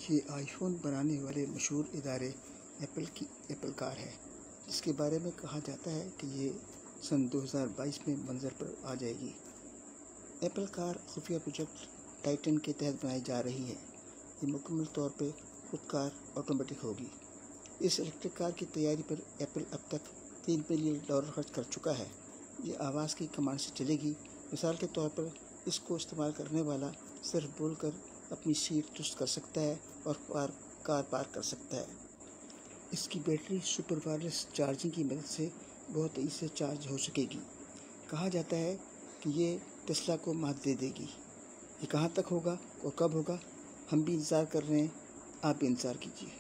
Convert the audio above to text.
ये आईफोन बनाने वाले मशहूर इदारे एप्पल की एप्पल कार है, जिसके बारे में कहा जाता है कि ये सन 2022 में मंजर पर आ जाएगी। एप्पल कार खुफिया प्रोजेक्ट टाइटन के तहत बनाई जा रही है। ये मुकम्मल तौर पे खुद कार ऑटोमेटिक होगी। इस इलेक्ट्रिक कार की तैयारी पर एप्पल अब तक $3 बिलियन खर्च कर चुका है। ये आवाज़ की कमांड से चलेगी। मिसाल के तौर पर इसको इस्तेमाल करने वाला सिर्फ बोलकर अपनी सीट दुरुस्त कर सकता है और कार पार्क कर सकता है। इसकी बैटरी सुपर वायरलेस चार्जिंग की मदद से बहुत तेज़ी से चार्ज हो सकेगी। कहा जाता है कि ये टेस्ला को मात दे देगी। ये कहाँ तक होगा और कब होगा, हम भी इंतज़ार कर रहे हैं, आप भी इंतज़ार कीजिए।